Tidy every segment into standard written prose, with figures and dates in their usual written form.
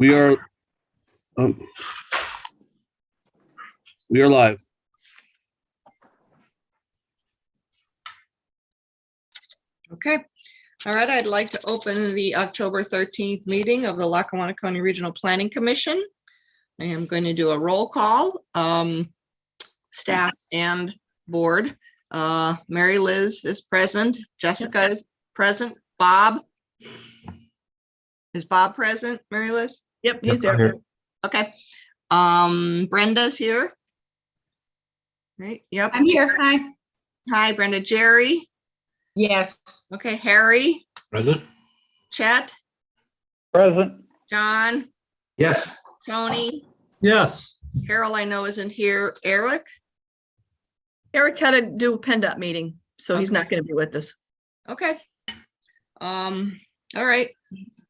We are live. Okay. All right. I'd like to open the October 13th meeting of the Lackawanna County Regional Planning Commission. I am going to do a roll call, staff and board. Mary Liz is present. Jessica is present. Bob. Is Bob present, Mary Liz? Yep, he's there. Okay. Brenda's here. Right. Yep. I'm here. Hi. Hi, Brenda. Jerry. Yes. Okay. Harry. Present. Chet. Present. John. Yes. Tony. Yes. Carol, I know, isn't here. Eric. Eric had to do a PennDOT meeting, so he's not Okay. going to be with us. Okay. All right.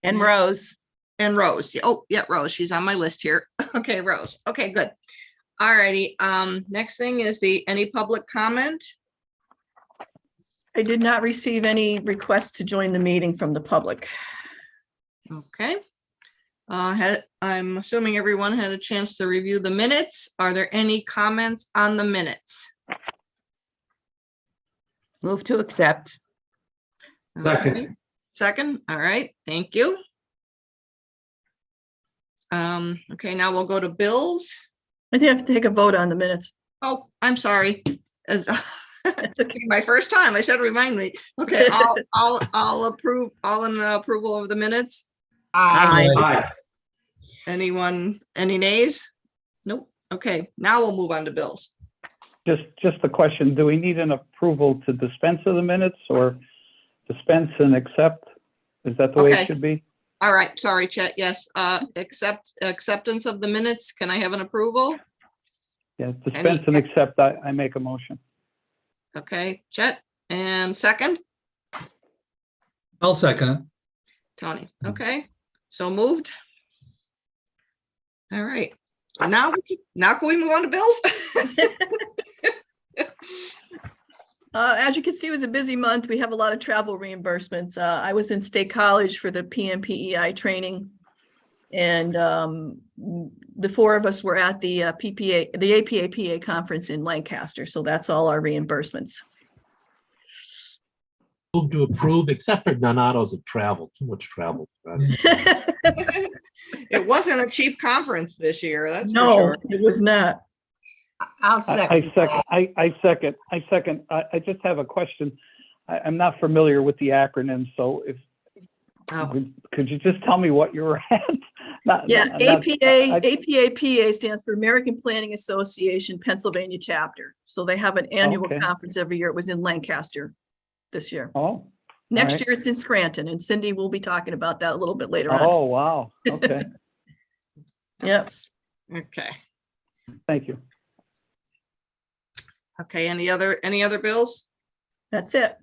And Rose. And Rose. Oh, yeah, Rose. She's on my list here. Okay, Rose. Okay, good. All righty. Next thing is any public comment. I did not receive any requests to join the meeting from the public. Okay. I'm assuming everyone had a chance to review the minutes. Are there any comments on the minutes? Move to accept. Second. Okay. Second. All right. Thank you. Okay, now we'll go to bills. I think I have to take a vote on the minutes. Oh, I'm sorry. My first time. I said, remind me. Okay, I'll approve, all in the approval of the minutes. Aye. Aye. Anyone, any nays? Nope. Okay, now we'll move on to bills. Just a question, do we need an approval to dispense of the minutes or dispense and accept? Is that the way Okay. it should be? All right, sorry, Chet. Yes, acceptance of the minutes. Can I have an approval? Yeah, dispense and accept, I make a motion. Okay, Chet, and second, I'll second it. Tony. Okay, so moved. All right, so now can we move on to bills? As you can see, it was a busy month. We have a lot of travel reimbursements. I was in State College for the PMPEI training. And the four of us were at the PPA, the APAPA conference in Lancaster. So that's all our reimbursements. Move to approve, except for Donato's of travel. Too much travel. It wasn't a cheap conference this year, that's for No, sure. it was not. I'll second. I second. I just have a question. I'm not familiar with the acronym, so if, Oh. could you just tell me what you were at? APAPA stands for American Planning Association Pennsylvania Chapter. So they have an annual Okay. conference every year. It was in Lancaster this year. Oh, Next right. year it's in Scranton, and Cindy will be talking about that a little bit later on. oh, wow, okay, Yep. Okay, thank you. okay, any other bills? That's it.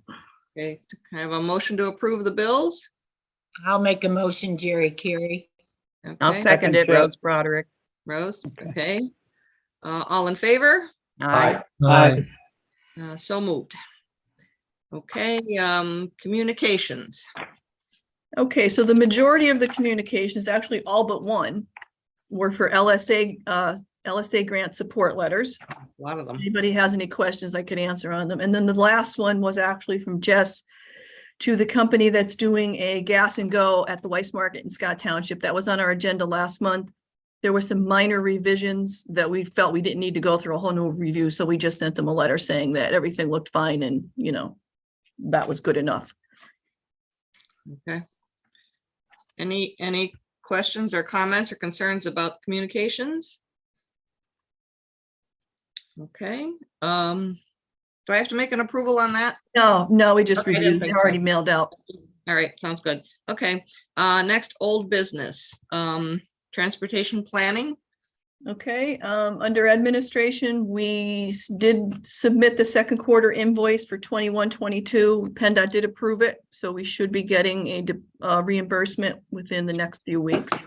Okay, can I have a motion to approve the bills? I'll make a motion, Jerry Carey. Okay, second it, Rose Broderick. Rose, okay. All in favor? Aye. Aye. So moved. Okay, communications. Okay, so the majority of the communications, actually all but one, were for LSA grant support letters. A lot of them. Anybody has any questions, I could answer on them. And then the last one was actually from Jess to the company that's doing a gas and go at the Weiss Market in Scott Township. That was on our agenda last month. There were some minor revisions that we felt we didn't need to go through a whole new review. So we just sent them a letter saying that everything looked fine and, you know, that was good enough. Okay. Any questions or comments or concerns about communications? Okay, do I have to make an approval on that? No, we just Okay, I didn't reviewed, they think so. already mailed out. All right, sounds good. Okay, next, old business, transportation planning. Okay, under administration, we did submit the second quarter invoice for 21-22. PennDOT did approve it, so we should be getting a reimbursement within the next few weeks.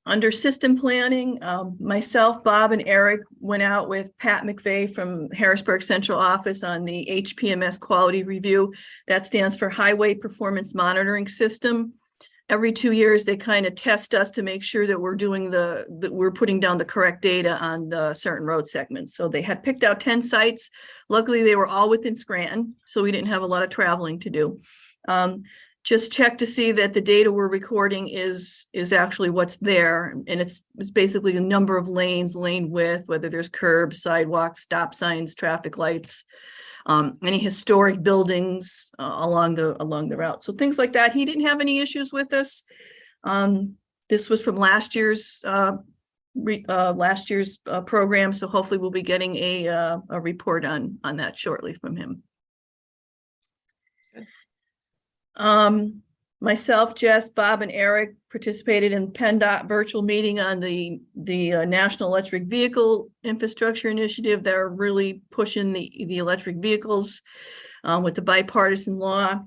Under system planning, myself, Bob, and Eric went out with Pat McVeigh from Harrisburg Central Office on the HPMS quality review. That stands for Highway Performance Monitoring System. every 2 years, they kind of test us to make sure that we're doing that we're putting down the correct data on the certain road segments. So they had picked out 10 sites. Luckily, they were all within Scranton, so we didn't have a lot of traveling to do. Just check to see that the data we're recording is actually what's there. And it's basically the number of lanes, lane width, whether there's curbs, sidewalks, stop signs, traffic lights, any historic buildings along the route. So things like that. He didn't have any issues with this. This was from last year's program. So hopefully we'll be getting a report on that shortly from him. Myself, Jess, Bob, and Eric participated in PennDOT virtual meeting on the National Electric Vehicle Infrastructure Initiative. They're really pushing the electric vehicles with the bipartisan law.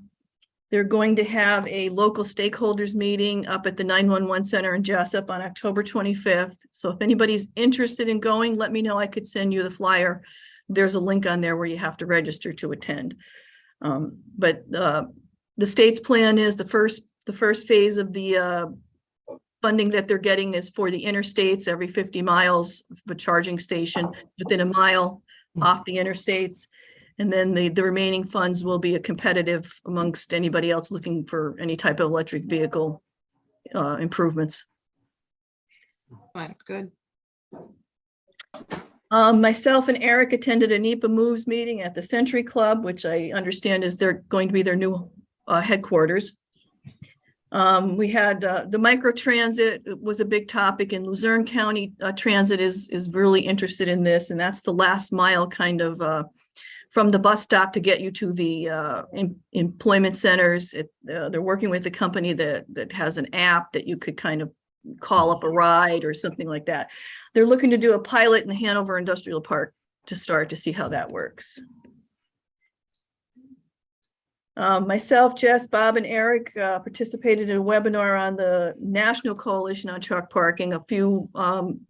They're going to have a local stakeholders meeting up at the 911 Center in Jessup on October 25th. So if anybody's interested in going, let me know. I could send you the flyer. There's a link on there where you have to register to attend. The state's plan is the first phase of the funding that they're getting is for the interstates, every 50 miles of a charging station within a mile off the interstates. And then the remaining funds will be a competitive amongst anybody else looking for any type of electric vehicle improvements. Right, good. Myself and Eric attended a NEPA Moves meeting at the Century Club, which I understand is going to be their new headquarters. We had the microtransit was a big topic, and Luzerne County Transit is really interested in this, and that's the last mile kind of from the bus stop to get you to the employment centers. They're working with a company that has an app that you could kind of call up a ride or something like that. They're looking to do a pilot in the Hanover Industrial Park to start to see how that works. Myself, Jess, Bob, and Eric participated in a webinar on the National Coalition on Truck Parking. A few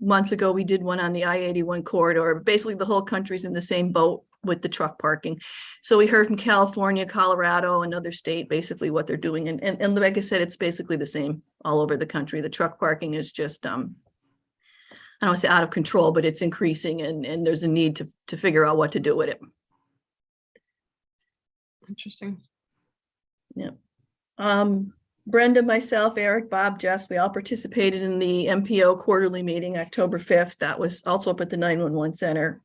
months ago, we did one on the I-81 corridor. Basically, the whole country's in the same boat with the truck parking. So we heard from California, Colorado, another state, basically what they're doing. And like I said, it's basically the same all over the country. The truck parking is just, I don't want to say out of control, but it's increasing, and there's a need to figure out what to do with it. Interesting. Yeah. Brenda, myself, Eric, Bob, Jess, we all participated in the MPO quarterly meeting, October 5th. That was also up at the 911 Center.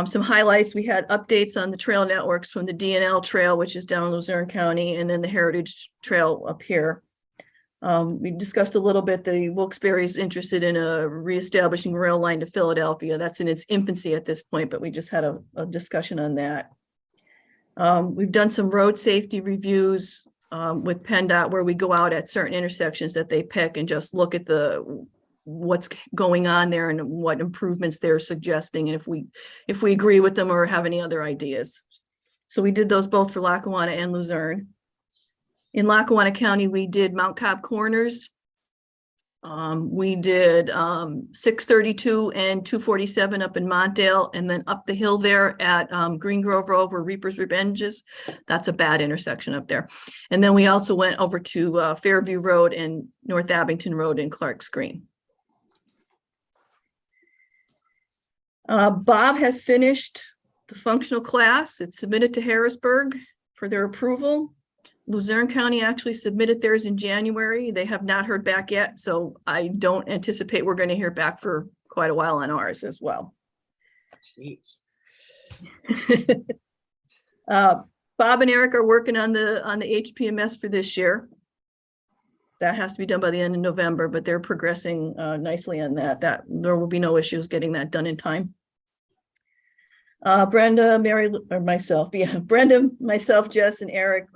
Some highlights, we had updates on the trail networks from the DNL Trail, which is down in Luzerne County, and then the Heritage Trail up here. We discussed a little bit, the Wilkes-Barre is interested in reestablishing rail line to Philadelphia. That's in its infancy at this point, but we just had a discussion on that. We've done some road safety reviews with PennDOT where we go out at certain intersections that they pick and just look at what's going on there and what improvements they're suggesting, and if we agree with them or have any other ideas. So we did those both for Lackawanna and Luzerne. In Lackawanna County, we did Mount Cobb Corners. We did 632 and 247 up in Montdale, and then up the hill there at Green Grove Road where Reaper's Revenge is. That's a bad intersection up there. And then we also went over to Fairview Road and North Abington Road in Clark's Green. Bob has finished the functional class. It's submitted to Harrisburg for their approval. Luzerne County actually submitted theirs in January. They have not heard back yet, so I don't anticipate we're going to hear back for quite a while on ours as well. Jeez. Bob and Eric are working on the HPMS for this year. That has to be done by the end of November, but they're progressing nicely on that. There will be no issues getting that done in time. Brenda, myself, Jess, and Eric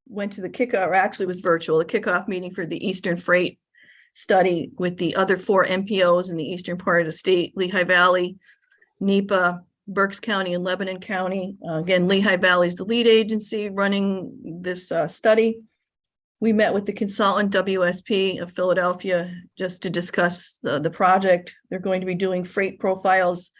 went to the kickoff, or actually it was virtual, the kickoff meeting for the Eastern Freight study with the other 4 MPOs in the eastern part of the state, Lehigh Valley, NEPA, Berks County, and Lebanon County. Again, Lehigh Valley is the lead agency running this study. We met with the consultant WSP of Philadelphia just to discuss the project. They're going to be doing freight profiles,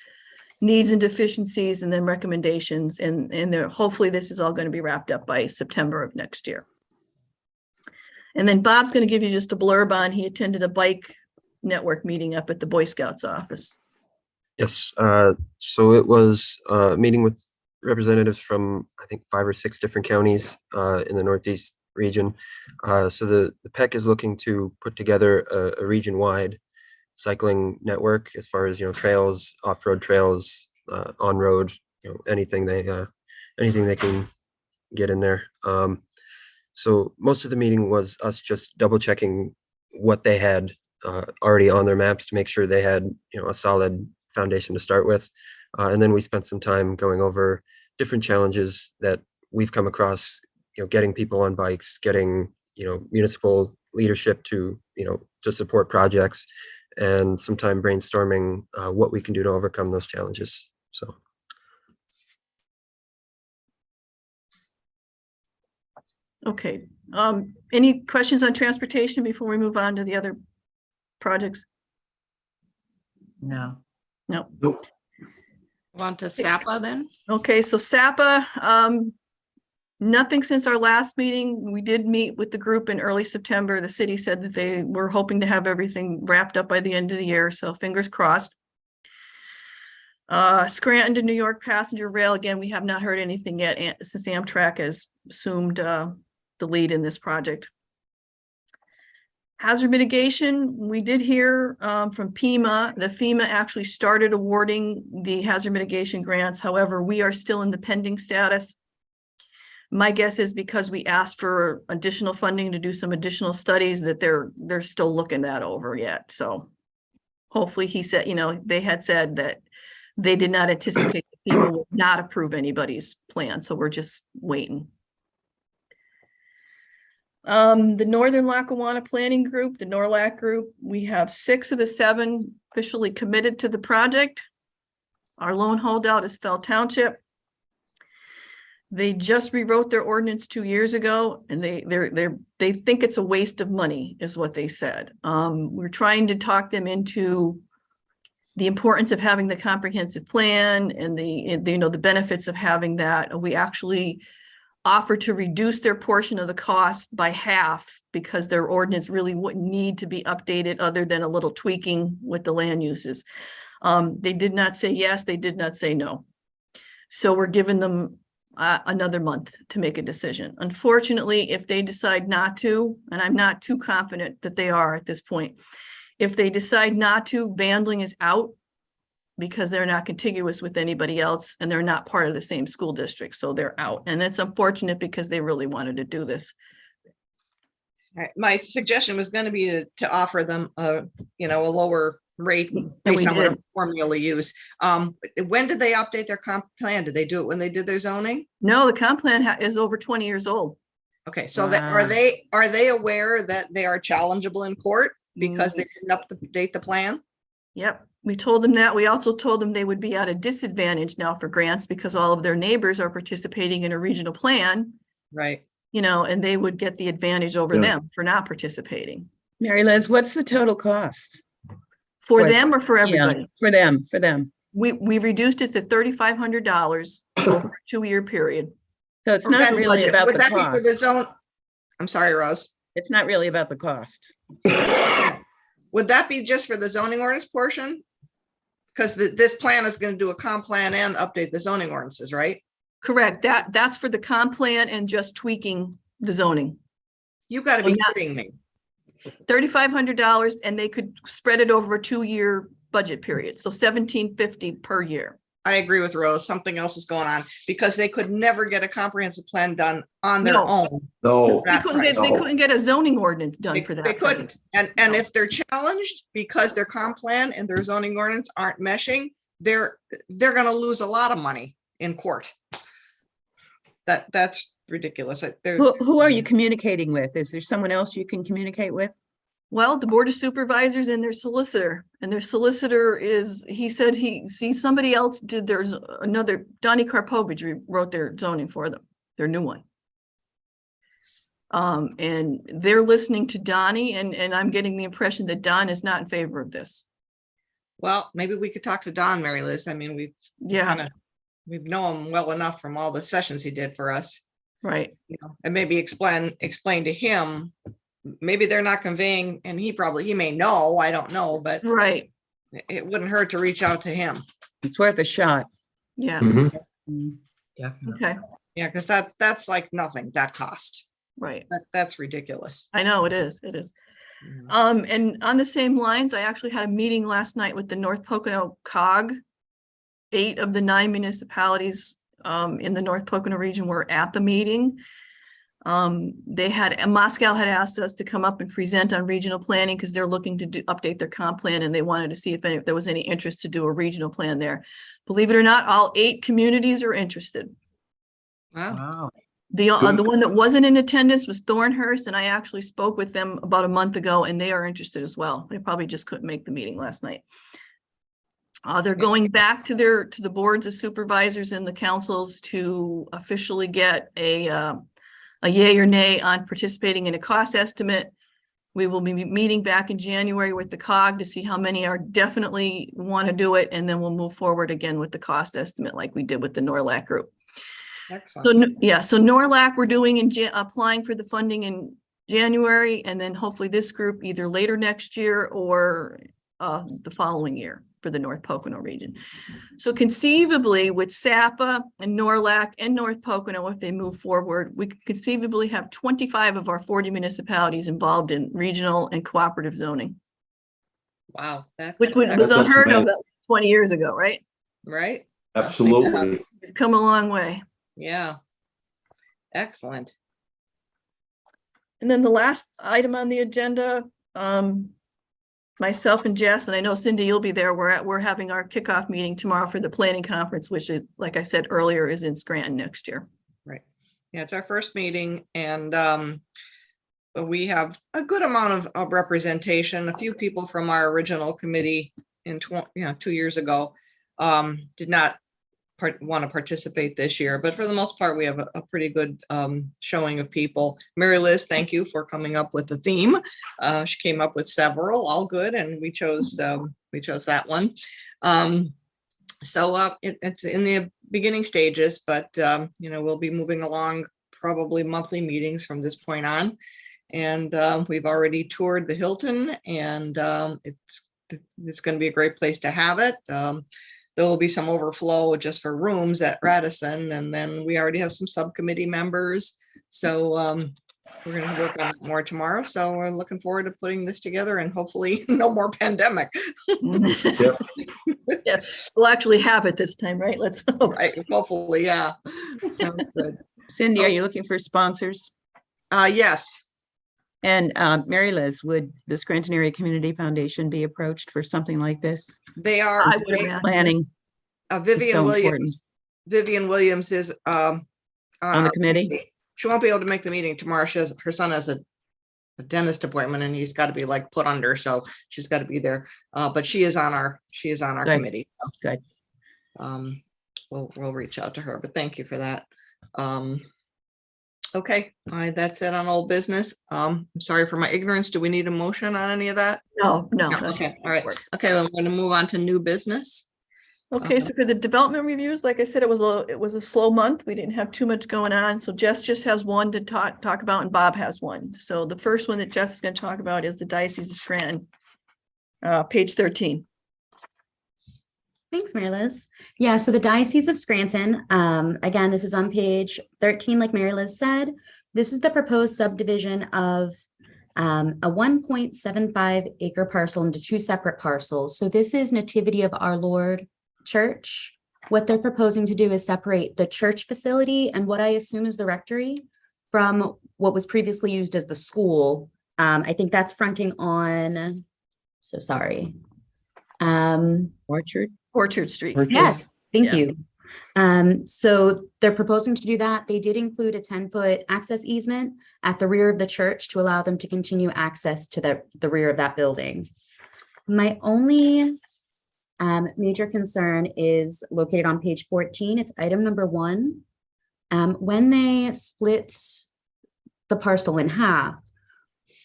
needs and deficiencies, and then recommendations. And hopefully this is all going to be wrapped up by September of next year. And then Bob's going to give you just a blurb on, he attended a bike network meeting up at the Boy Scouts office. Yes, so it was a meeting with representatives from, I think, 5 or 6 different counties in the Northeast region. So the PEC is looking to put together a region-wide cycling network as far as, trails, off-road trails, on-road, anything they can get in there. So most of the meeting was us just double checking what they had already on their maps to make sure they had, a solid foundation to start with. And then we spent some time going over different challenges that we've come across, getting people on bikes, getting, municipal leadership to, to support projects, and some time brainstorming what we can do to overcome those challenges. So. Okay, any questions on transportation before we move on to the other projects? No. No. Nope. Want to SAPA then? Okay, so SAPA, nothing since our last meeting. We did meet with the group in early September. The city said that they were hoping to have everything wrapped up by the end of the year, so fingers crossed. Scranton to New York passenger rail, again, we have not heard anything yet since Amtrak has assumed the lead in this project. Hazard mitigation, we did hear from FEMA. The FEMA actually started awarding the hazard mitigation grants. However, we are still in the pending status. My guess is because we asked for additional funding to do some additional studies that they're still looking that over yet. So hopefully, he said, they had said that they did not anticipate that FEMA would not approve anybody's plan. So we're just waiting. The Northern Lackawanna Planning Group, the NORLAC group, we have 6 of the 7 officially committed to the project. Our lone holdout is Fell Township. They just rewrote their ordinance 2 years ago, and they think it's a waste of money, is what they said. We're trying to talk them into the importance of having the comprehensive plan and the benefits of having that. We actually offer to reduce their portion of the cost by half because their ordinance really wouldn't need to be updated other than a little tweaking with the land uses. They did not say yes, they did not say no. So we're giving them another month to make a decision. Unfortunately, if they decide not to, and I'm not too confident that they are at this point, if they decide not to, Bandling is out because they're not contiguous with anybody else and they're not part of the same school district. So they're out. And it's unfortunate because they really wanted to do this. All right, my suggestion was going to be to offer them a lower rate based on whatever formula you use. When did they update their comp plan? Did they do it when they did their zoning? No, the comp plan is over 20 years old. Okay, so are they aware that they are challengeable in court because they didn't update the plan? Yep. We told them that. We also told them they would be at a disadvantage now for grants because all of their neighbors are participating in a regional plan. Right. And they would get the advantage over them for not participating. Mary Liz, what's the total cost? For them or for everybody? Yeah, for them. We reduced it to $3,500 over a 2-year period. So it's not really about the cost. Be for the zone? I'm sorry, Rose. It's not really about the cost. Would that be just for the zoning ordinance portion? Because this plan is going to do a comp plan and update the zoning ordinances, right? Correct. That's for the comp plan and just tweaking the zoning. You got to be kidding me. $3,500, and they could spread it over a 2-year budget period. So $1,750 per year. I agree with Rose. Something else is going on because they could never get a comprehensive plan done on their own. No. They couldn't get a zoning ordinance done for that. They couldn't. And if they're challenged because their comp plan and their zoning ordinance aren't meshing, they're going to lose a lot of money in court. That's ridiculous. Who are you communicating with? Is there someone else you can communicate with? Well, the Board of Supervisors and their solicitor, he said somebody else did, there's another, Donnie Karpovich wrote their zoning for them, their new one. And they're listening to Donnie, and I'm getting the impression that Don is not in favor of this. Well, maybe we could talk to Don, Mary Liz. I mean, we've known him well enough from all the sessions he did for us. Right. And maybe explain to him maybe they're not conveying, and he may know, I don't know, but Right, it wouldn't hurt to reach out to him. It's worth a shot. yeah, Mhm. Definitely. okay, Yeah, because that's like nothing, that cost. right. That's ridiculous. I know it is, it is. Mm. And on the same lines, I actually had a meeting last night with the North Pocono COG. 8 of the 9 municipalities in the North Pocono region were at the meeting. Moscow had asked us to come up and present on regional planning because they're looking to update their comp plan, and they wanted to see if there was any interest to do a regional plan there. Believe it or not, all 8 communities are interested. Wow. Wow. The one that wasn't in attendance was Thornhurst, and I actually spoke with them about a month ago, and they are interested as well. They probably just couldn't make the meeting last night. They're going back to the boards of supervisors and the councils to officially get a yay or nay on participating in a cost estimate. We will be meeting back in January with the COG to see how many are definitely want to do it, and then we'll move forward again with the cost estimate like we did with the NORLAC group. Excellent. So yeah, so NORLAC we're doing applying for the funding in January, and then hopefully this group either later next year or the following year for the North Pocono region. So conceivably with SAPA and NORLAC and North Pocono, if they move forward, we could conceivably have 25 of our 40 municipalities involved in regional and cooperative zoning, Wow. That's which was That's unheard of amazing. 20 years ago, right? right. Absolutely. We've come a long way. Yeah. Excellent. And then the last item on the agenda, myself and Jess, and I know Cindy, you'll be there. We're having our kickoff meeting tomorrow for the planning conference, which is, like I said earlier, is in Scranton next year. Right. Yeah, it's our first meeting, and we have a good amount of representation. A few people from our original committee in 2 years ago did not want to participate this year, but for the most part, we have a pretty good showing of people. Mary Liz, thank you for coming up with the theme. She came up with several, all good, and we chose that one. So it's in the beginning stages, but we'll be moving along, probably monthly meetings from this point on. And we've already toured the Hilton, and it's going to be a great place to have it. There will be some overflow just for rooms at Radisson, and then we already have some subcommittee members. So we're going to work on it more tomorrow. So we're looking forward to putting this together, and hopefully no more pandemic. Yep. Yeah, we'll actually have it this time, right? Let's hope. Right, hopefully, yeah. Sounds good. Cindy, are you looking for sponsors? Yes. And Mary Liz, would the Scranton Area Community Foundation be approached for something like this? They are. I would imagine. Planning Vivian so Williams. important. Vivian Williams is on the our committee? She won't be able to make the meeting tomorrow. Her son has a dentist appointment, and he's got to be like put under, so she's got to be there. But she is on our Good. committee. Good. We'll reach out to her. But thank you for that. Okay, that's it on old business. I'm sorry for my ignorance. Do we need a motion on any of that? No. Okay, all right. Okay, well, I'm going to move on to new business. Okay, so for the development reviews, like I said, it was a slow month. We didn't have too much going on. So Jess just has one to talk about, and Bob has one. So the first one that Jess is going to talk about is the Diocese of Scranton, page 13. Thanks, Mary Liz. Yeah, so the Diocese of Scranton, again, this is on page 13, like Mary Liz said. This is the proposed subdivision of a 1.75 acre parcel into 2 separate parcels. So this is Nativity of Our Lord Church. What they're proposing to do is separate the church facility and what I assume is the rectory from what was previously used as the school. I think that's fronting on, so sorry. Orchard Street. Yes, thank Yeah. you. So they're proposing to do that. They did include a 10-foot access easement at the rear of the church to allow them to continue access to the rear of that building. My only major concern is located on page 14. It's item number 1. When they split the parcel in half,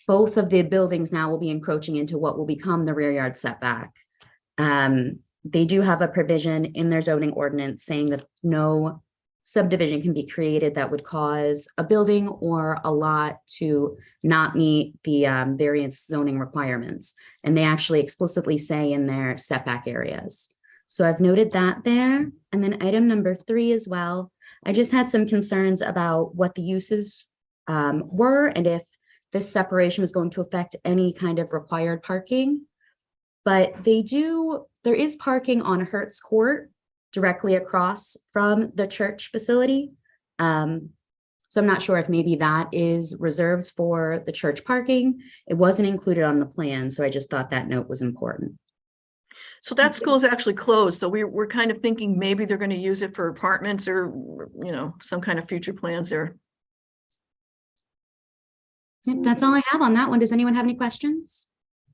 both of the buildings now will be encroaching into what will become the rear yard setback. They do have a provision in their zoning ordinance saying that no subdivision can be created that would cause a building or a lot to not meet the variance zoning requirements. And they actually explicitly say in their setback areas. So I've noted that there. And then item number 3 as well. I just had some concerns about what the uses were and if this separation was going to affect any kind of required parking. But there is parking on Hertz Court directly across from the church facility. So I'm not sure if maybe that is reserved for the church parking. It wasn't included on the plan, so I just thought that note was important. So that school is actually closed. So we're kind of thinking maybe they're going to use it for apartments or, some kind of future plans there. Yep, that's all I have on that one. Does anyone have any questions?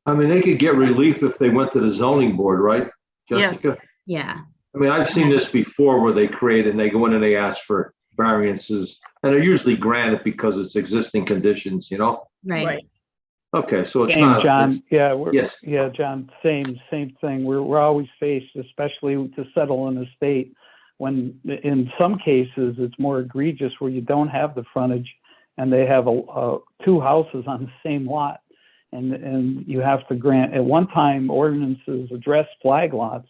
I mean, they could get relief if they went to the zoning board, right, Yes. Jessica? Yeah, I mean, I've seen this before where they create and they go in and they ask for variances, and they're usually granted because it's existing conditions, right. Okay, so it's Same, not. John. Yeah, Yes. yeah, John, same thing. We're always faced, especially to settle an estate, when in some cases it's more egregious where you don't have the frontage and they have two houses on the same lot. And you have to grant, at one time, ordinances address flag lots,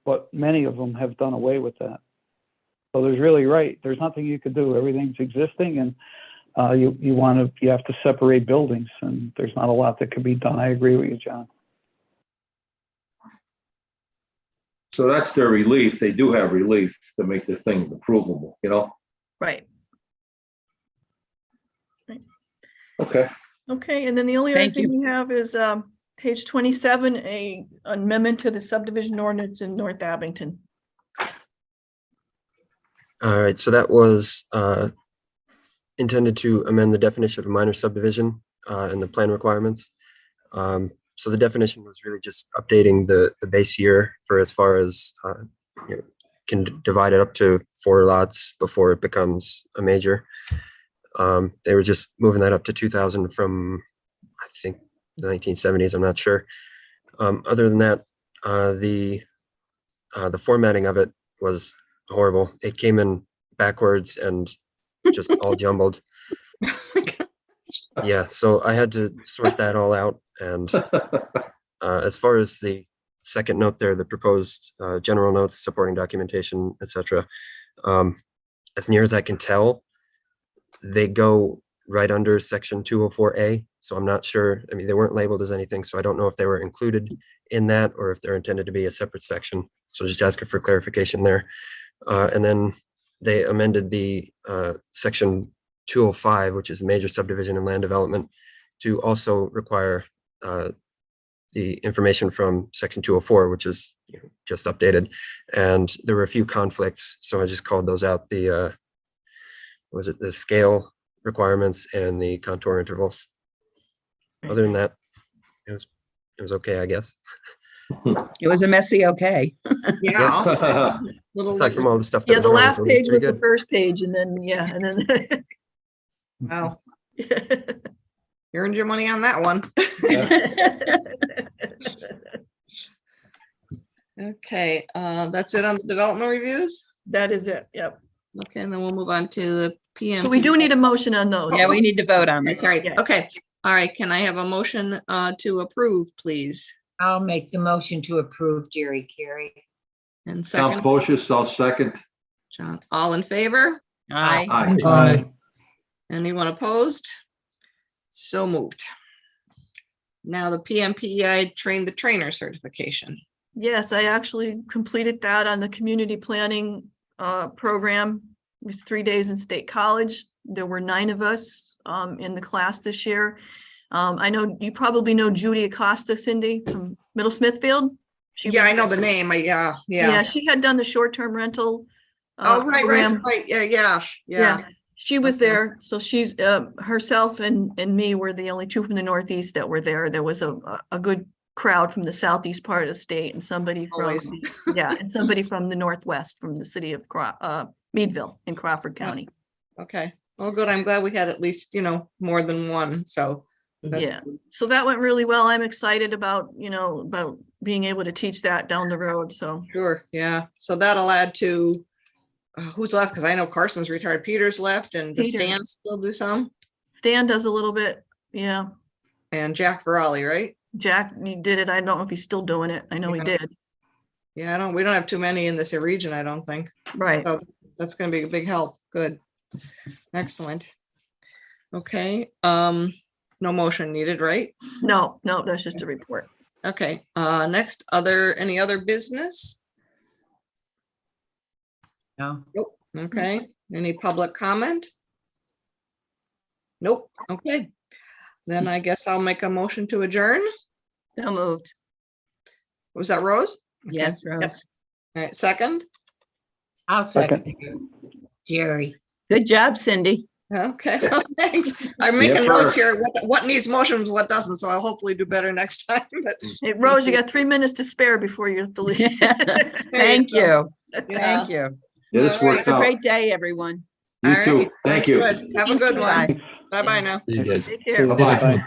but many of them have done away with that. So there's nothing you could do. Everything's existing, and you have to separate buildings, and there's not a lot that can be done. I agree with you, John. So that's their relief. They do have relief to make the thing approvable, Right. Okay. Okay, and then the only other Thank thing we have is page 27, a amendment to the subdivision ordinance in North Abington. All right, so that was intended to amend the definition of a minor subdivision and the plan requirements. So the definition was really just updating the base year for as far as can divide it up to 4 lots before it becomes a major. They were just moving that up to 2,000 from, I think, the 1970s. I'm not sure. Other than that, the formatting of it was horrible. It came in backwards and just all jumbled. Yeah, so I had to sort that all out. And as far as the second note there, the proposed general notes, supporting documentation, etc., as near as I can tell, they go right under section 204A. So I'm not sure. I mean, they weren't labeled as anything, so I don't know if they were included in that or if they're intended to be a separate section. So just asking for clarification there. And then they amended the section 205, which is major subdivision and land development, to also require the information from section 204, which is just updated. And there were a few conflicts, so I just called those out. The the scale requirements and the contour intervals. Other than that, it was okay, I guess. It was a messy okay. Yeah. I'll say. Little Aside from all the stuff. Yeah, the wrong, last so it page was pretty the good. first page, and then Wow, you earned your money on that one. Okay, that's it on the development reviews. That is it. Yep. Okay, and then we'll move on to the PM. So we do need a motion on those. Yeah, we need to vote on Okay, this. sorry. Yeah. Okay, all right. Can I have a motion to approve, please? I'll make the motion to approve, Jerry Carey. And Tom second, Pocious, I'll second. John, all in favor? Aye. Aye. Aye. Anyone opposed? So moved. Now the PMPEI train the trainer certification. Yes, I actually completed that on the community planning program. It was 3 days in State College. There were 9 of us in the class this year. I know you probably know Judy Acosta, Cindy, from Middle Smithfield. Yeah, I know the name. Yeah. She had done the short-term rental. Oh, right. program. Yeah. She was Okay. there. So she's herself and me were the only 2 from the Northeast that were there. There was a good crowd from the southeast part of the state and somebody from Always. and somebody from the Northwest, from the city of Meadville in Crawford County. Okay. Well, good. I'm glad we had at least, more than one. So that's Yeah. good. So that went really well. I'm excited about, about being able to teach that down the road. So Sure. Yeah. So that'll add to who's left? Because I know Carson's retired. Peter's left, and the Peter. Stan still do some, Dan does a little bit. Yeah. and Jack Varali, right? Jack, he did it. I don't know if he's still doing it. I know he Yeah. did. Yeah, we don't have too many in this region, I don't think. Right. So that's gonna be a big help. Good. Excellent. Okay, no motion needed, right? No, that's just a report. Okay, next, any other business? No. Nope. Okay, any public comment? Nope. Okay. Then I guess I'll make a motion to adjourn. So moved. Was that Rose? Okay. Yes, Rose. All right, second. I'll second. Jerry. Good job, Cindy. Okay, well, thanks. I'm Yeah, making notes sure. here, what needs motions, what doesn't, so I'll hopefully do better next time, but. Hey, Rose, you got 3 minutes to spare before you have to leave. Thank you. Yeah. Thank you. Yeah, this All right. worked Have a out. great day, everyone. You All too. right, Thank you. good. Have a good one. Bye. Bye-bye now. You guys. Take care. Bye-bye. Bye.